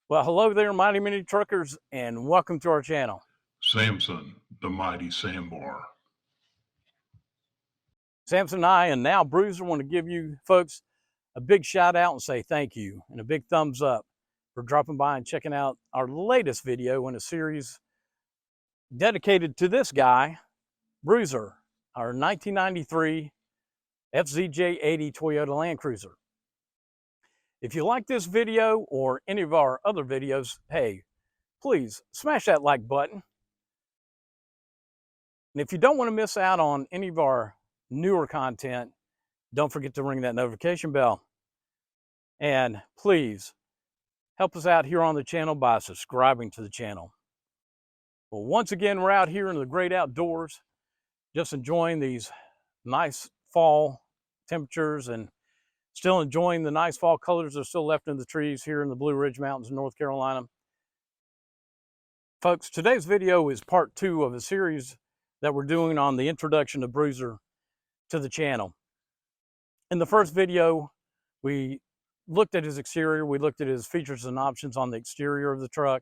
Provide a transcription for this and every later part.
Well, hello there, mighty mini truckers, and welcome to our channel. Samson, the mighty sandbar. Samson and I, and now Bruiser, want to give you folks a big shout out and say thank you and a big thumbs up for dropping by and checking out our latest video in a series dedicated to this guy, Bruiser, our 1993 FZJ80 Toyota Land Cruiser. If you like this video or any of our other videos, hey, please smash that like button. And if you don't want to miss out on any of our newer content, don't forget to ring that notification bell. And please help us out here on the channel by subscribing to the channel. Well, once again, we're out here in the great outdoors, just enjoying these nice fall temperatures and still enjoying the nice fall colors that are still left in the trees here in the Blue Ridge Mountains in North Carolina. Folks, today's video is part 2 of a series that we're doing on the introduction of Bruiser to the channel. In the first video, we looked at his exterior, we looked at his features and options on the exterior of the truck.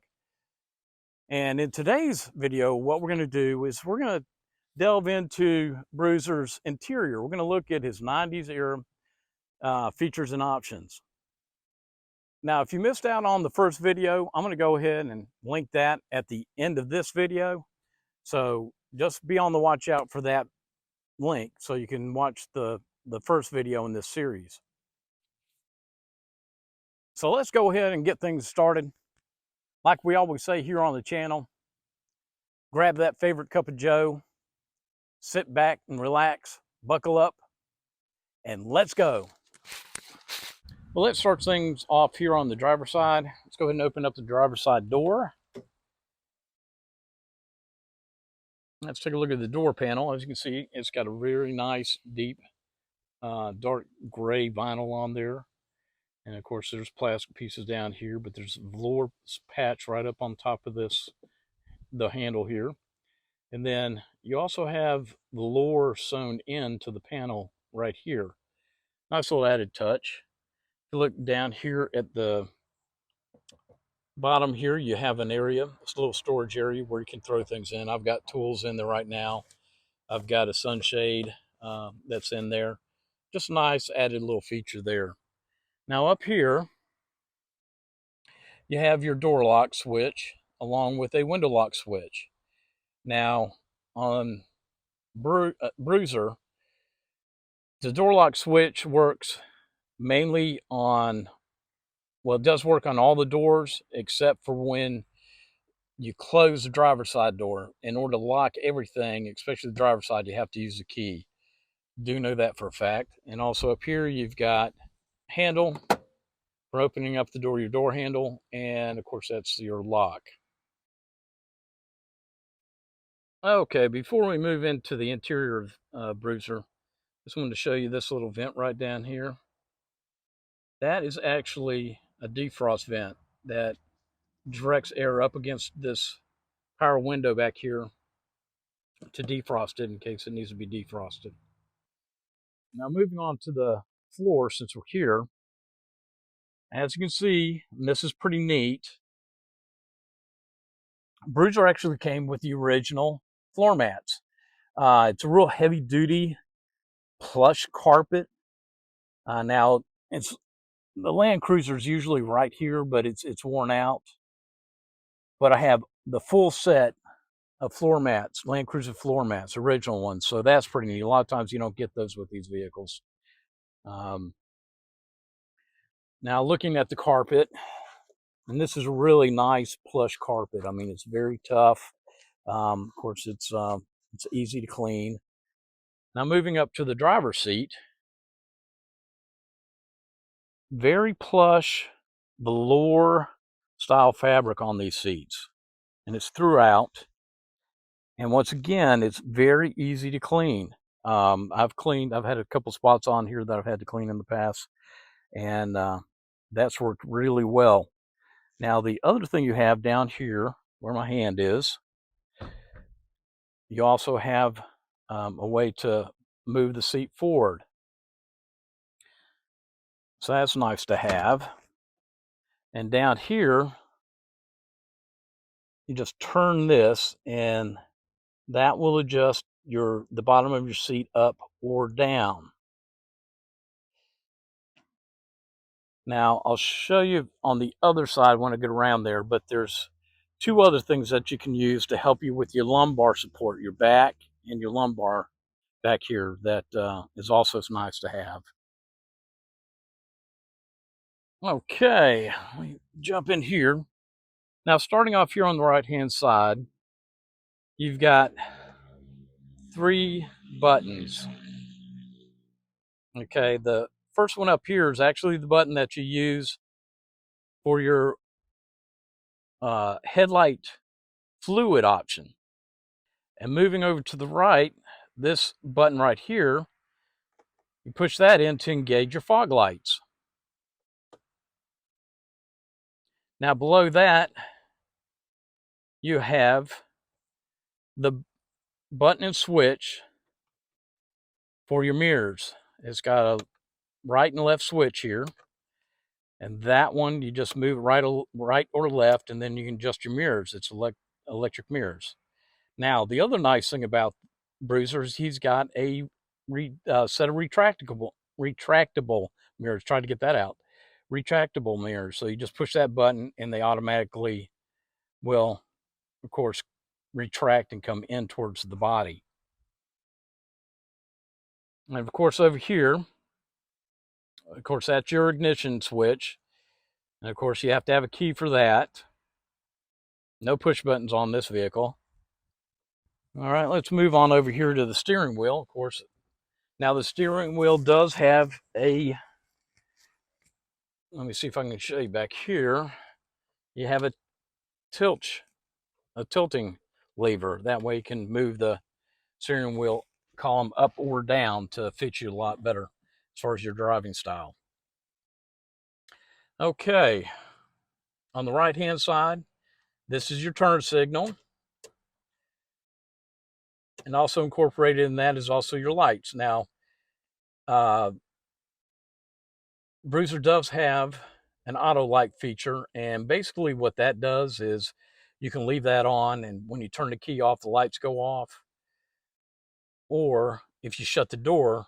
And in today's video, what we're going to do is we're going to delve into Bruiser's interior. We're going to look at his 90s era features and options. Now, if you missed out on the first video, I'm going to go ahead and link that at the end of this video. So just be on the watch out for that link so you can watch the first video in this series. So let's go ahead and get things started. Like we always say here on the channel, grab that favorite cup of joe, sit back and relax, buckle up, and let's go. Well, let's start things off here on the driver's side. Let's go ahead and open up the driver's side door. Let's take a look at the door panel. As you can see, it's got a very nice, deep, dark gray vinyl on there. And of course, there's plastic pieces down here, but there's a velour patch right up on top of this, the handle here. And then you also have velour sewn into the panel right here. Nice little added touch. If you look down here at the bottom here, you have an area, it's a little storage area where you can throw things in. I've got tools in there right now. I've got a sunshade that's in there. Just a nice added little feature there. Now up here, you have your door lock switch along with a window lock switch. Now on Bruiser, the door lock switch works mainly on, well, it does work on all the doors except for when you close the driver's side door. In order to lock everything, especially the driver's side, you have to use the key. Do know that for a fact. And also up here, you've got handle for opening up the door, your door handle, and of course that's your lock. Okay, before we move into the interior of Bruiser, just wanted to show you this little vent right down here. That is actually a defrost vent that directs air up against this power window back here to defrost it in case it needs to be defrosted. Now moving on to the floor, since we're here, as you can see, and this is pretty neat, Bruiser actually came with the original floor mats. It's a real heavy duty plush carpet. Now it's the Land Cruiser's usually right here, but it's worn out. But I have the full set of floor mats, Land Cruiser floor mats, original ones. So that's pretty neat. A lot of times you don't get those with these vehicles. Now looking at the carpet, and this is a really nice plush carpet. I mean, it's very tough. Of course, it's easy to clean. Now moving up to the driver's seat, very plush velour style fabric on these seats, and it's throughout. And once again, it's very easy to clean. I've had a couple spots on here that I've had to clean in the past, and that's worked really well. Now, the other thing you have down here, where my hand is, you also have a way to move the seat forward. So that's nice to have. And down here, you just turn this, and that will adjust the bottom of your seat up or down. Now, I'll show you on the other side when I get around there, but there's two other things that you can use to help you with your lumbar support, your back and your lumbar back here, that is also nice to have. Okay, let me jump in here. Now, starting off here on the right-hand side, you've got 3 buttons. Okay, the first one up here is actually the button that you use for your headlight fluid option. And moving over to the right, this button right here, you push that in to engage your fog lights. Now below that, you have the button and switch for your mirrors. It's got a right and left switch here. And that one, you just move right or left, and then you can adjust your mirrors. It's electric mirrors. Now, the other nice thing about Bruiser is he's got a set of retractable mirrors. Try to get that out. Retractable mirrors. So you just push that button, and they automatically will, of course, retract and come in towards the body. And of course, over here, of course, that's your ignition switch. And of course, you have to have a key for that. No push buttons on this vehicle. All right, let's move on over here to the steering wheel. Of course, now the steering wheel does have let me see if I can show you back here. You have a tilting lever. That way you can move the steering wheel column up or down to fit you a lot better as far as your driving style. Okay, on the right hand side, this is your turn signal. And also incorporated in that is also your lights. Now, Bruiser does have an auto light feature, and basically what that does is you can leave that on, and when you turn the key off, the lights go off. Or if you shut the door,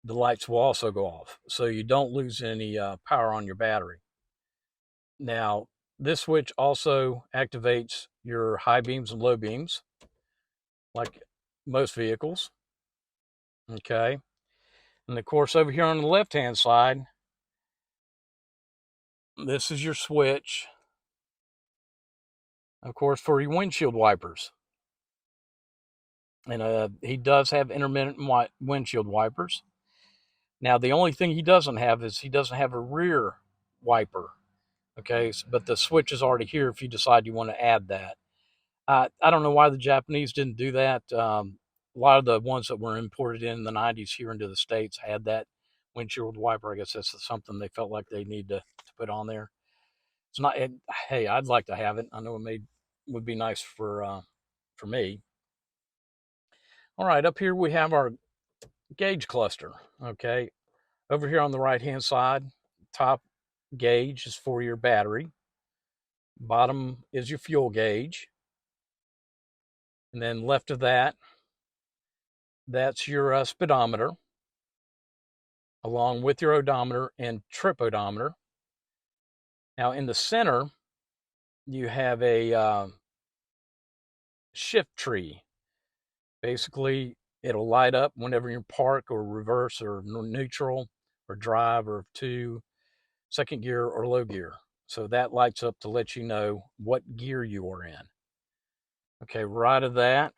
the lights will also go off, so you don't lose any power on your battery. Now, this switch also activates your high beams and low beams, like most vehicles. Okay, and of course, over here on the left-hand side, this is your switch, of course, for your windshield wipers. And he does have intermittent windshield wipers. Now, the only thing he doesn't have is he doesn't have a rear wiper. Okay, but the switch is already here if you decide you want to add that. I don't know why the Japanese didn't do that. A lot of the ones that were imported in the 90s here into the States had that windshield wiper. I guess that's something they felt like they need to put on there. It's not. Hey, I'd like to have it. I know would be nice for me. All right, up here we have our gauge cluster. Okay, over here on the right hand side, top gauge is for your battery, bottom is your fuel gauge, and then left of that, that's your speedometer, along with your odometer and trip odometer. Now in the center, you have a shift tree. Basically, it'll light up whenever you park or reverse or neutral or drive or to second gear or low gear. So that lights up to let you know what gear you are in. Okay, right of that,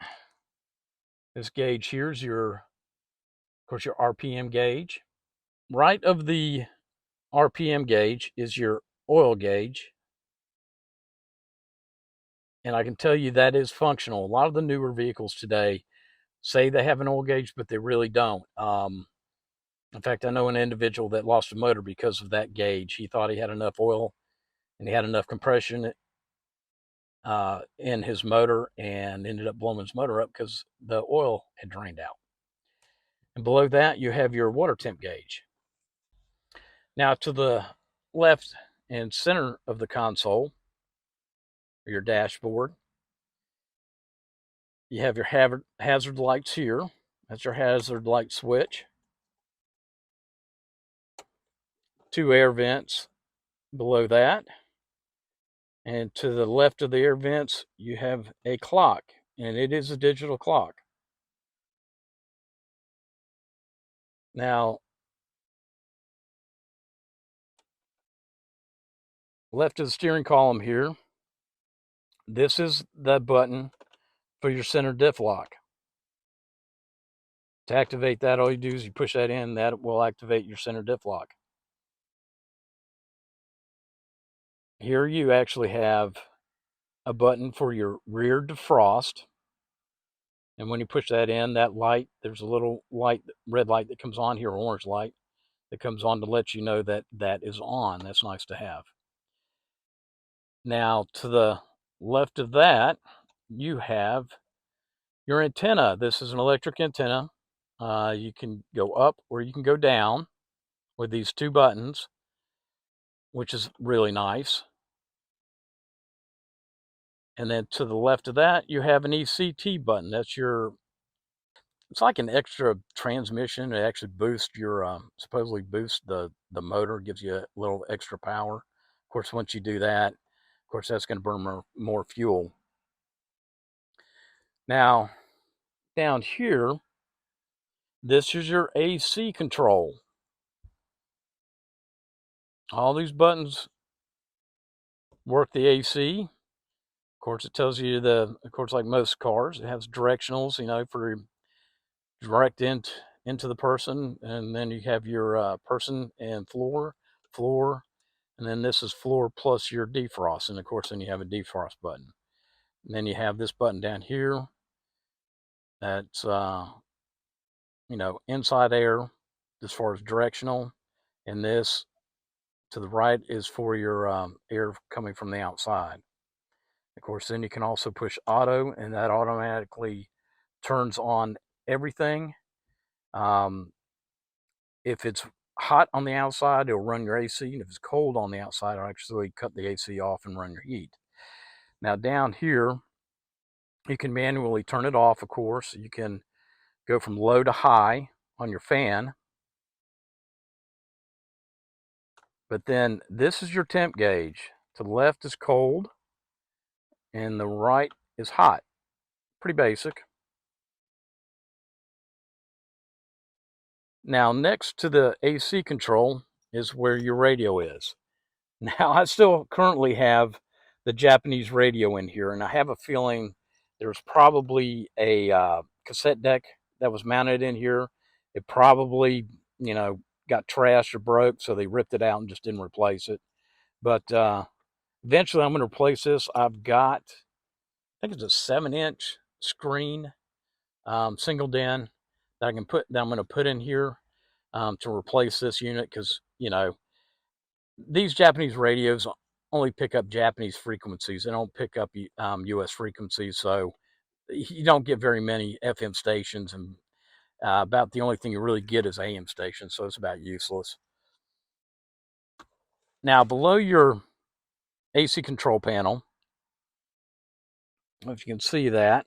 this gauge here is of course, your RPM gauge. Right of the RPM gauge is your oil gauge. And I can tell you that is functional. A lot of the newer vehicles today say they have an oil gauge, but they really don't. In fact, I know an individual that lost a motor because of that gauge. He thought he had enough oil and he had enough compression in his motor and ended up blowing his motor up because the oil had drained out. And below that, you have your water temp gauge. Now, to the left and center of the console, or your dashboard. You have your hazard lights here. That's your hazard light switch. 2 air vents below that. And to the left of the air vents, you have a clock, and it is a digital clock. Now, left of the steering column here, this is the button for your center diff lock. To activate that, all you do is you push that in, that will activate your center diff lock. Here you actually have a button for your rear defrost. And when you push that in, that light, there's a little light, red light that comes on here, orange light that comes on to let you know that that is on. That's nice to have. Now, to the left of that, you have your antenna. This is an electric antenna. You can go up or you can go down with these 2 buttons, which is really nice. And then to the left of that, you have an ECT button. That's your, it's like an extra transmission. It actually boosts your, supposedly boosts the motor, gives you a little extra power. Of course, once you do that, of course, that's going to burn more fuel. Now, down here, this is your AC control. All these buttons work the AC. Of course, it tells you of course, like most cars, it has directionals, for direct into the person. And then you have your person and floor, and then this is floor plus your defrost. And of course, then you have a defrost button. And then you have this button down here that's, inside air as far as directional. And this to the right is for your air coming from the outside. Of course, then you can also push auto, and that automatically turns on everything. If it's hot on the outside, it'll run your AC, and if it's cold on the outside, it'll actually cut the AC off and run your heat. Now down here, you can manually turn it off, of course. You can go from low to high on your fan. But then this is your temp gauge. To the left is cold, and the right is hot. Pretty basic. Now, next to the AC control is where your radio is. Now, I still currently have the Japanese radio in here, and I have a feeling there's probably a cassette deck that was mounted in here. It probably, got trashed or broke, so they ripped it out and just didn't replace it. But eventually, I'm going to replace this. I've got, I think it's a 7-inch screen, single DIN that I'm going to put in here to replace this unit, because these Japanese radios only pick up Japanese frequencies. They don't pick up U.S. frequencies, so you don't get very many FM stations, and about the only thing you really get is AM stations, so it's about useless. Now, below your AC control panel, if you can see that,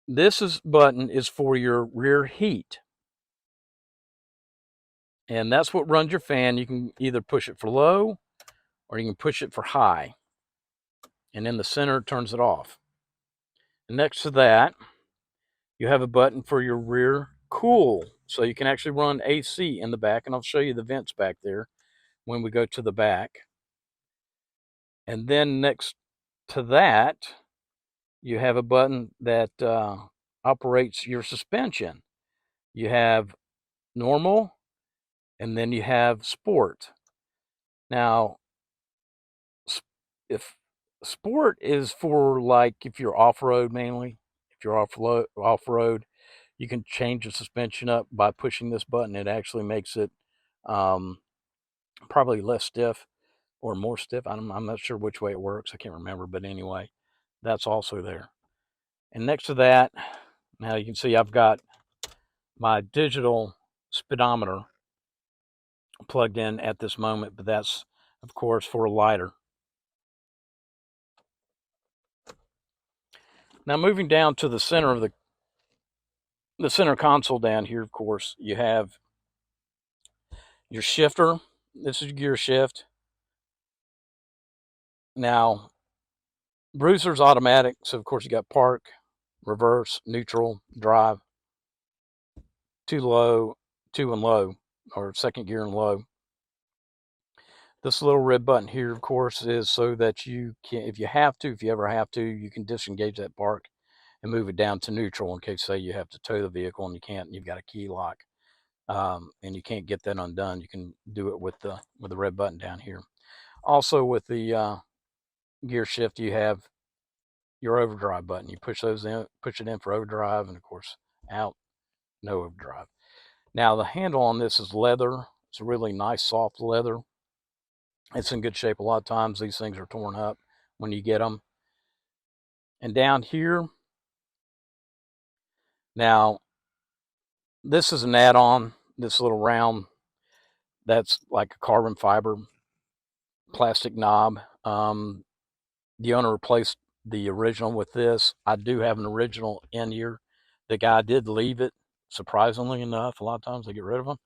this button is for your rear heat. And that's what runs your fan. You can either push it for low or you can push it for high. And in the center, it turns it off. And next to that, you have a button for your rear cool. So you can actually run AC in the back. And I'll show you the vents back there when we go to the back. And then next to that, you have a button that operates your suspension. You have normal, and then you have sport. Now, if sport is for, like, if you're off-road mainly, if you're off-road, you can change the suspension up by pushing this button. It actually makes it probably less stiff or more stiff. I'm not sure which way it works. I can't remember, but anyway, that's also there. And next to that, now you can see I've got my digital speedometer plugged in at this moment, but that's, of course, for a lighter. Now moving down to the center of the center console down here, of course, you have your shifter. This is gear shift. Now, Bruiser's automatic, so of course you got park, reverse, neutral, drive, two and low, or second gear and low. This little red button here, of course, is so that you can, if you ever have to, you can disengage that park and move it down to neutral in case, say, you have to tow the vehicle and you can't, and you've got a key lock, and you can't get that undone. You can do it with the red button down here. Also, with the gear shift, you have your overdrive button. You push those in, push it in for overdrive, and of course, out, no overdrive. Now, the handle on this is leather. It's a really nice, soft leather. It's in good shape. A lot of times these things are torn up when you get them. And down here, now, this is an add-on, this little round, that's like a carbon fiber plastic knob. The owner replaced the original with this. I do have an original in here. The guy did leave it, surprisingly enough. A lot of times they get rid of them.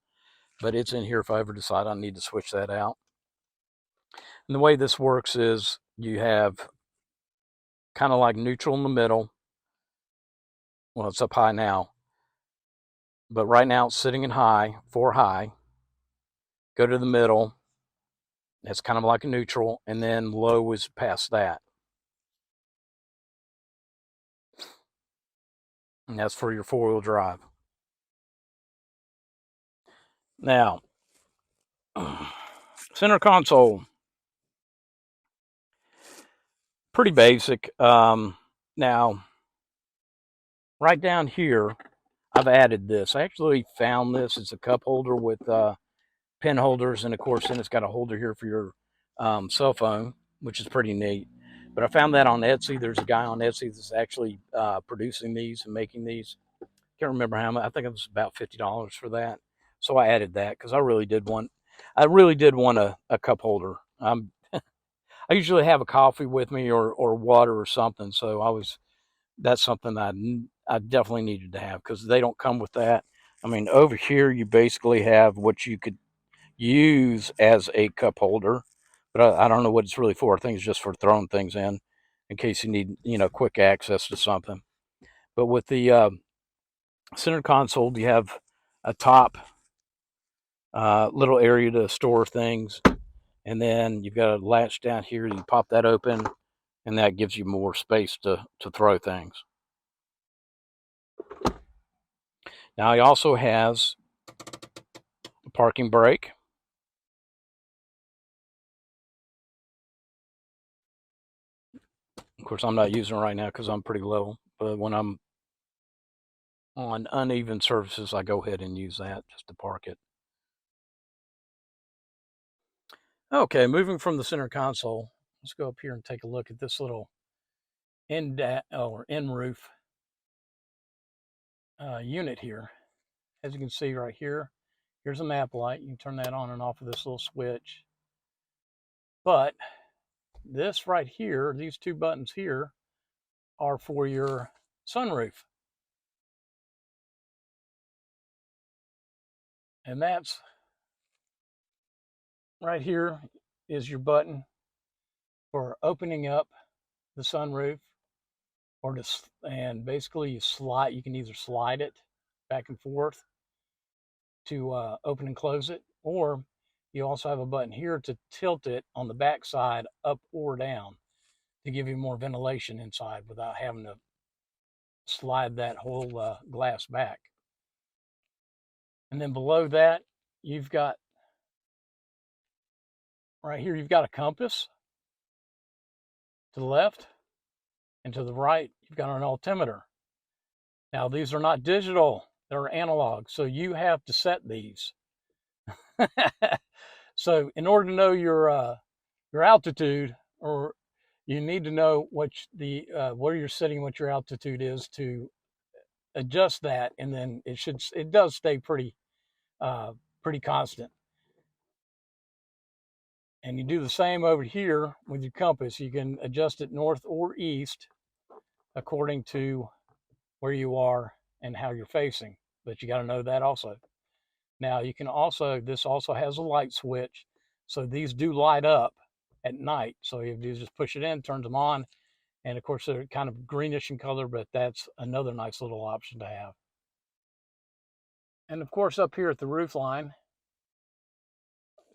But it's in here if I ever decide I need to switch that out. And the way this works is you have kind of like neutral in the middle. Well, it's up high now. But right now it's sitting in high, for high. Go to the middle. It's kind of like a neutral. And then low is past that. And that's for your four-wheel drive. Now, center console. Pretty basic. Now, right down here, I've added this. I actually found this. It's a cup holder with pen holders, and of course, then it's got a holder here for your cell phone, which is pretty neat. But I found that on Etsy. There's a guy on Etsy that's actually producing these and making these. Can't remember how much. I think it was about $50 for that. So I added that because I really did want a cup holder. I usually have a coffee with me or water or something. So that's something I definitely needed to have because they don't come with that. I mean, over here you basically have what you could use as a cup holder, but I don't know what it's really for. I think it's just for throwing things in case you need, quick access to something. But with the center console, you have a top little area to store things, and then you've got a latch down here. You pop that open, and that gives you more space to throw things. Now he also has a parking brake. Of course, I'm not using it right now because I'm pretty low, but when I'm on uneven surfaces, I go ahead and use that just to park it. Okay, moving from the center console, let's go up here and take a look at this little end roof unit here. As you can see right here, here's a map light. You can turn that on and off with this little switch. But this right here, these two buttons here, are for your sunroof. And that's right here is your button for opening up the sunroof, and basically you can either slide it back and forth to open and close it, or you also have a button here to tilt it on the back side up or down to give you more ventilation inside without having to slide that whole glass back. And then below that, you've got right here, you've got a compass to the left, and to the right, you've got an altimeter. Now, these are not digital, they're analog, so you have to set these. So in order to know your altitude, or you need to know where you're setting what your altitude is to adjust that, and then it does stay pretty constant. And you do the same over here with your compass. You can adjust it north or east according to where you are and how you're facing. But you got to know that also. Now you can also, this also has a light switch. So these do light up at night. So if you just push it in, turns them on. And of course they're kind of greenish in color, but that's another nice little option to have. And of course up here at the roof line,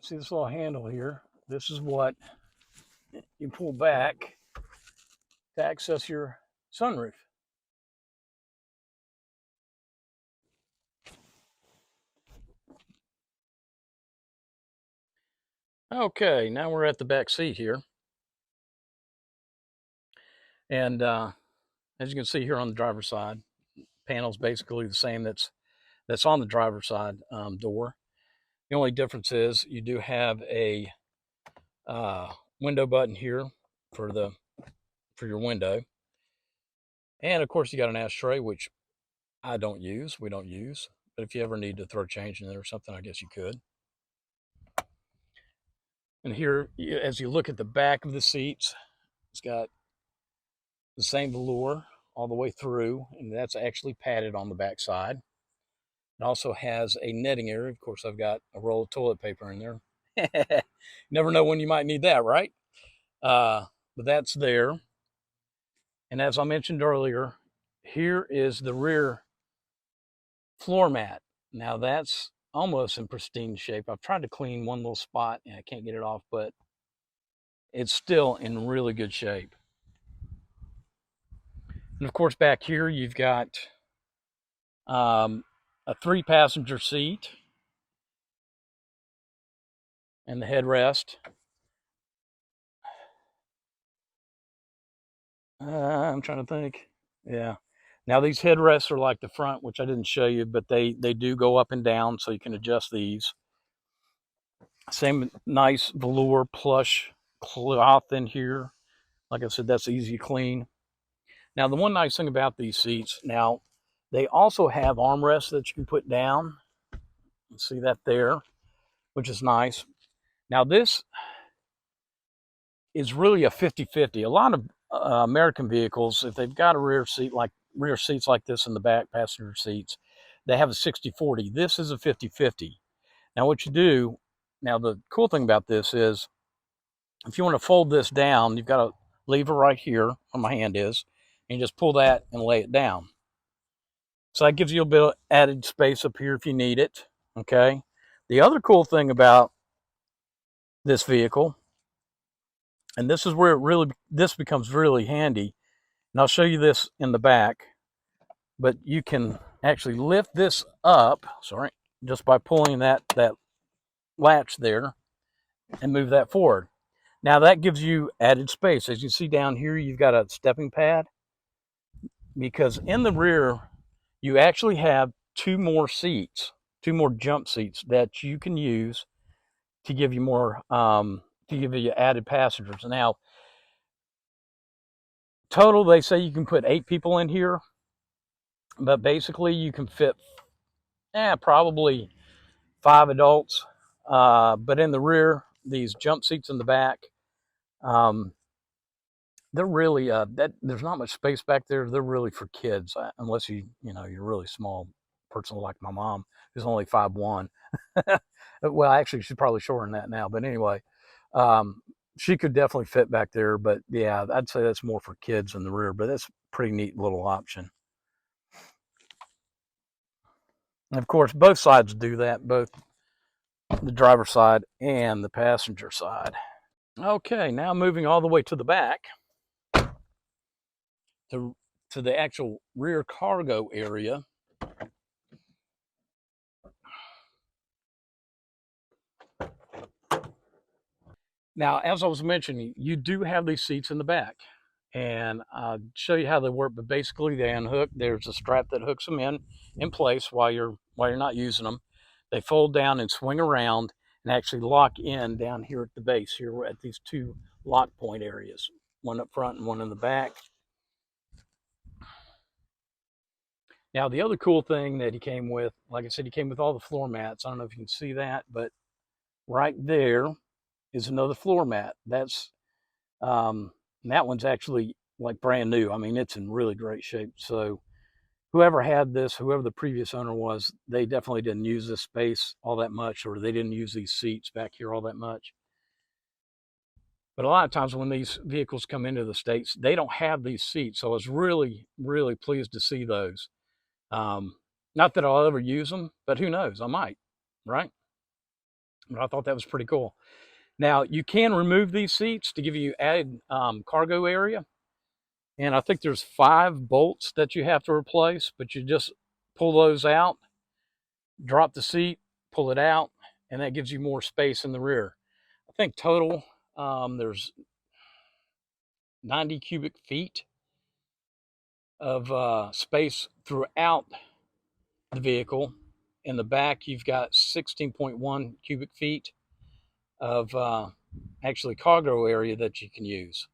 see this little handle here? This is what you pull back to access your sunroof. Okay, now we're at the back seat here. And as you can see here on the driver's side, panel's basically the same that's on the driver's side door. The only difference is you do have a window button here for your window, and of course you got an ashtray, which we don't use. But if you ever need to throw change in there or something, I guess you could. And here, as you look at the back of the seats, it's got the same velour all the way through, and that's actually padded on the back side. It also has a netting area. Of course, I've got a roll of toilet paper in there. Never know when you might need that, right? But that's there. And as I mentioned earlier, here is the rear floor mat. Now that's almost in pristine shape. I've tried to clean one little spot and I can't get it off, but it's still in really good shape. And of course, back here, you've got a 3-passenger seat and the headrest. I'm trying to think. Yeah. Now these headrests are like the front, which I didn't show you, but they do go up and down, so you can adjust these. Same nice velour plush cloth in here. Like I said, that's easy to clean. Now the one nice thing about these seats, now they also have armrests that you can put down. You see that there, which is nice. Now this is really a 50-50. A lot of American vehicles, if they've got a rear seats like this in the back, passenger seats, they have a 60-40. This is a 50-50. Now what you do, now the cool thing about this is, if you want to fold this down, you've got a lever right here where my hand is, and you just pull that and lay it down. So that gives you a bit of added space up here if you need it, okay? The other cool thing about this vehicle, and this is where this becomes really handy, and I'll show you this in the back, but you can actually lift this up, just by pulling that latch there and move that forward. Now that gives you added space. As you see down here, you've got a stepping pad, because in the rear, you actually have 2 more jump seats that you can use to give you more, to give you added passengers. Now, total, they say you can put 8 people in here, but basically you can fit, probably 5 adults. But in the rear, these jump seats in the back, they're really, there's not much space back there. They're really for kids, unless you're a really small person like my mom, who's only 5'1". Well, actually, she's probably shorter than that now. But anyway, she could definitely fit back there. But yeah, I'd say that's more for kids in the rear. But that's a pretty neat little option. And of course, both sides do that, both the driver's side and the passenger side. Okay, now moving all the way to the back, to the actual rear cargo area. Now, as I was mentioning, you do have these seats in the back, and I'll show you how they work. But basically, they unhook. There's a strap that hooks them in place while you're not using them. They fold down and swing around and actually lock in down here at the base. Here we're at these 2 lock point areas, one up front and one in the back. Now, the other cool thing that he came with, like I said, he came with all the floor mats. I don't know if you can see that, but right there is another floor mat. That one's actually like brand new. I mean, it's in really great shape. So whoever had this, whoever the previous owner was, they definitely didn't use this space all that much, or they didn't use these seats back here all that much. But a lot of times when these vehicles come into the States, they don't have these seats. So I was really, really pleased to see those. Um, Not that I'll ever use them, but who knows? I might, right? But I thought that was pretty cool. Now, you can remove these seats to give you added cargo area. And I think there's 5 bolts that you have to replace, but you just pull those out, drop the seat, pull it out, and that gives you more space in the rear. I think total there's 90 cubic feet of space throughout the vehicle. In the back, you've got 16.1 cubic feet of actually cargo area that you can use.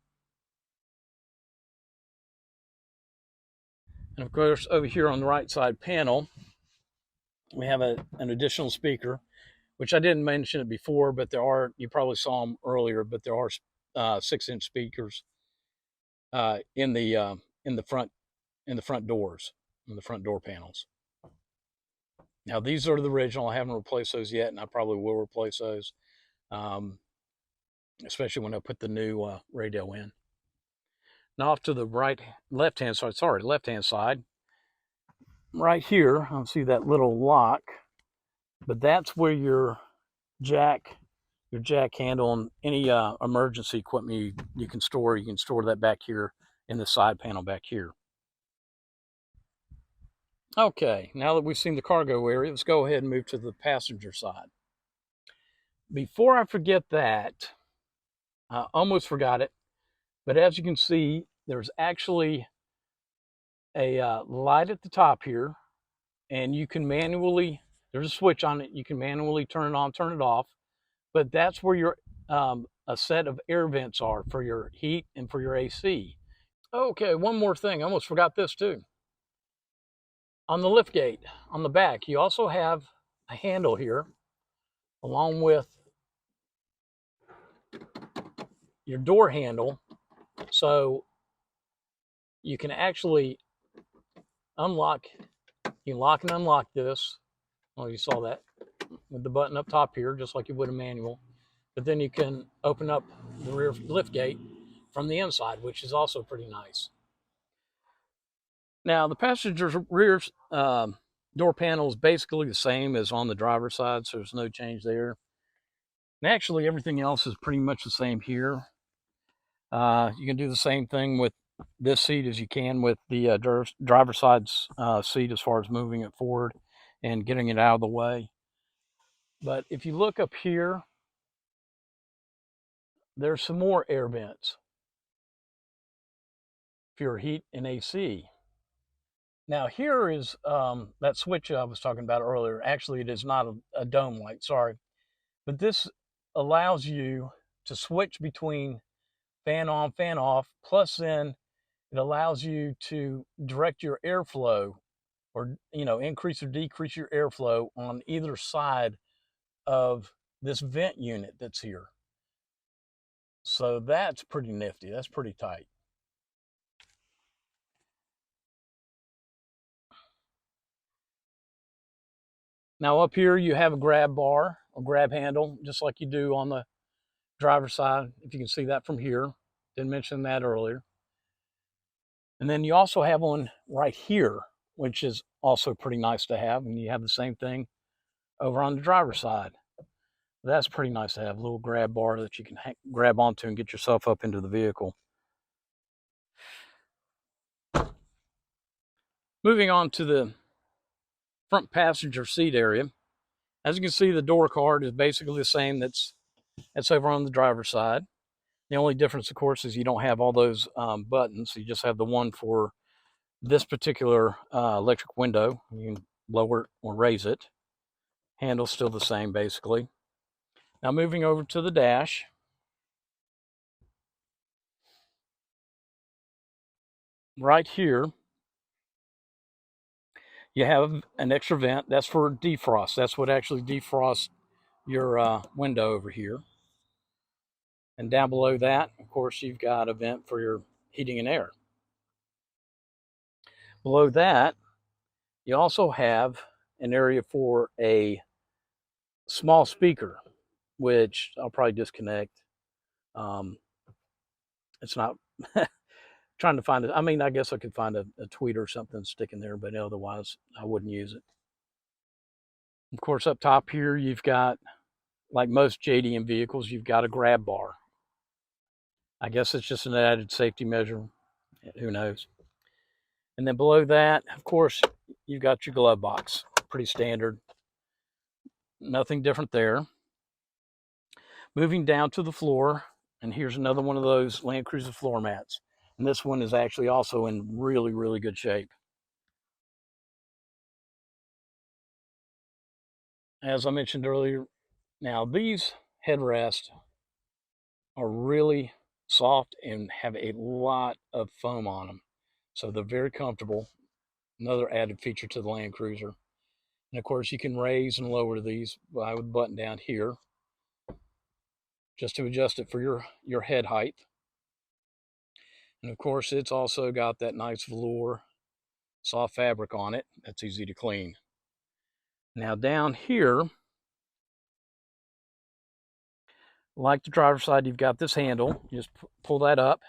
And of course, over here on the right side panel, we have an additional speaker, which I didn't mention it before, but there are, you probably saw them earlier, but there are 6-inch speakers in the front doors, in the front door panels. Now these are the original. I haven't replaced those yet, and I probably will replace those, especially when I put the new radio in. Now off to the left hand side, right here, I'll see that little lock, but that's where your jack handle and any emergency equipment you can store. You can store that back here in the side panel back here. Okay, now that we've seen the cargo area, let's go ahead and move to the passenger side. Before I forget that, I almost forgot it, but as you can see, there's actually a light at the top here, and you can manually, there's a switch on it, you can manually turn it on, turn it off, but that's where your a set of air vents are for your heat and for your AC. Okay, one more thing, I almost forgot this too. On the lift gate, on the back, you also have a handle here, along with your door handle, so you can actually unlock, you can lock and unlock this. Well, you saw that with the button up top here, just like you would a manual. But then you can open up the rear lift gate from the inside, which is also pretty nice. Now, the passenger's rear door panel is basically the same as on the driver's side, so there's no change there. And actually, everything else is pretty much the same here. You can do the same thing with this seat as you can with the driver's side seat, as far as moving it forward and getting it out of the way. But if you look up here, there's some more air vents for your heat and AC. Now here is that switch I was talking about earlier. Actually, it is not a dome light, sorry. But this allows you to switch between fan on, fan off, plus then it allows you to direct your airflow, or increase or decrease your airflow on either side of this vent unit that's here. So that's pretty nifty. That's pretty tight. Now up here you have a grab bar, a grab handle, just like you do on the driver's side, if you can see that from here. Didn't mention that earlier. And then you also have one right here, which is also pretty nice to have. And you have the same thing over on the driver's side. That's pretty nice to have, a little grab bar that you can grab onto and get yourself up into the vehicle. Moving on to the front passenger seat area. As you can see, the door card is basically the same that's over on the driver's side. The only difference, of course, is you don't have all those buttons. You just have the one for this particular electric window. You can lower it or raise it. Handle's still the same, basically. Now moving over to the dash. Right here, you have an extra vent. That's for defrost. That's what actually defrosts your window over here. And down below that, of course, you've got a vent for your heating and air. Below that, you also have an area for a small speaker, which I'll probably disconnect. It's not trying to find it. I mean, I guess I could find a tweet or something sticking there, but otherwise I wouldn't use it. Of course, up top here, you've got, like most JDM vehicles, you've got a grab bar. I guess it's just an added safety measure. Who knows? And then below that, of course, you've got your glove box. Pretty standard. Nothing different there. Moving down to the floor, and here's another one of those Land Cruiser floor mats. And this one is actually also in really, really good shape. As I mentioned earlier, now these headrests are really soft and have a lot of foam on them. So they're very comfortable. Another added feature to the Land Cruiser. And of course, you can raise and lower these by the button down here, just to adjust it for your head height. And of course, it's also got that nice velour, soft fabric on it that's easy to clean. Now down here, like the driver's side, you've got this handle. You just pull that up,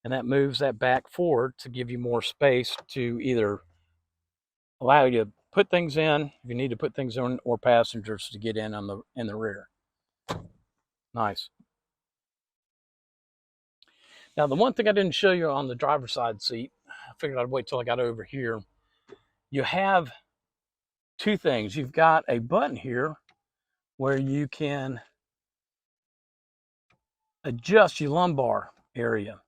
and that moves that back forward to give you more space to either allow you to put things in, if you need to put things in, or passengers to get in the rear. Nice. Now, the one thing I didn't show you on the driver's side seat, I figured I'd wait till I got over here. You have two things. You've got a button here where you can adjust your lumbar area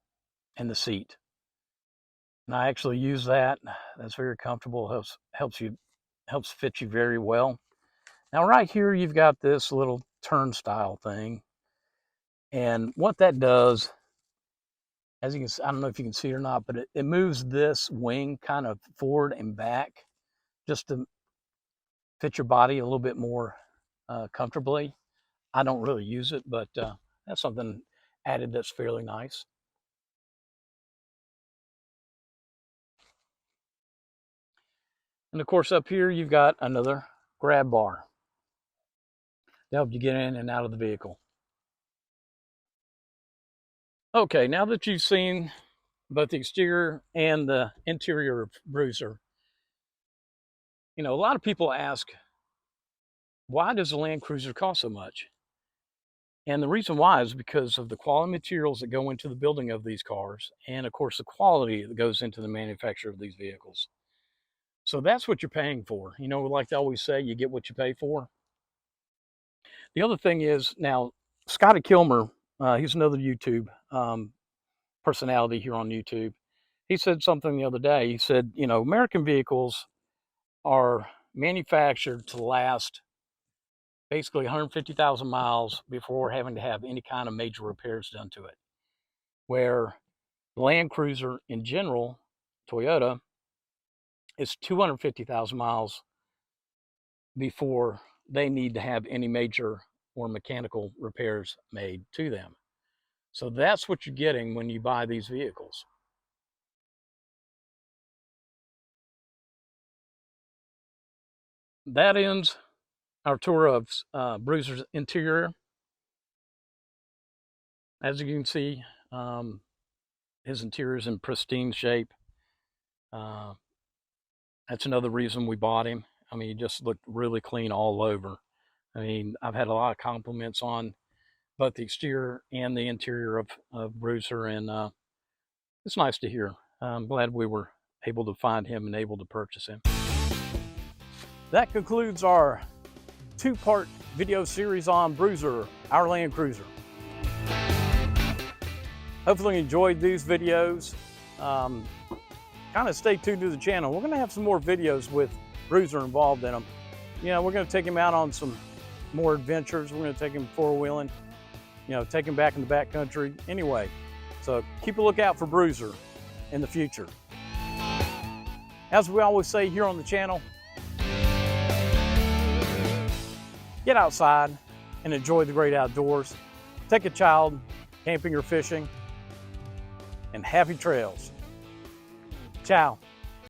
in the seat. And I actually use that. That's very comfortable. Helps fit you very well. Now, right here, you've got this little turnstile thing. And what that does, as you can see, I don't know if you can see it or not, but it moves this wing kind of forward and back just to fit your body a little bit more comfortably. I don't really use it, but that's something added that's fairly nice. And of course, up here, you've got another grab bar to help you get in and out of the vehicle. Okay, now that you've seen both the exterior and the interior of Bruiser, you know, a lot of people ask, why does a Land Cruiser cost so much? And the reason why is because of the quality materials that go into the building of these cars, and of course the quality that goes into the manufacture of these vehicles. So that's what you're paying for. You know, like they always say, you get what you pay for. The other thing is, now, Scotty Kilmer, he's another YouTube personality here on YouTube. He said something the other day. He said, you know, American vehicles are manufactured to last basically 150,000 miles before having to have any kind of major repairs done to it. Where the Land Cruiser in general, Toyota, is 250,000 miles before they need to have any major or mechanical repairs made to them. So that's what you're getting when you buy these vehicles. That ends our tour of Bruiser's interior. As you can see, his interior is in pristine shape. That's another reason we bought him. I mean, he just looked really clean all over. I mean, I've had a lot of compliments on both the exterior and the interior of Bruiser, and it's nice to hear. I'm glad we were able to find him and able to purchase him. That concludes our two-part video series on Bruiser, our Land Cruiser. Hopefully you enjoyed these videos. Kind of stay tuned to the channel. We're going to have some more videos with Bruiser involved in them. You know, we're going to take him out on some more adventures. We're going to take him four-wheeling, you know, take him back in the backcountry. Anyway, so keep a lookout for Bruiser in the future. As we always say here on the channel, get outside and enjoy the great outdoors. Take a child camping or fishing, and happy trails. Ciao.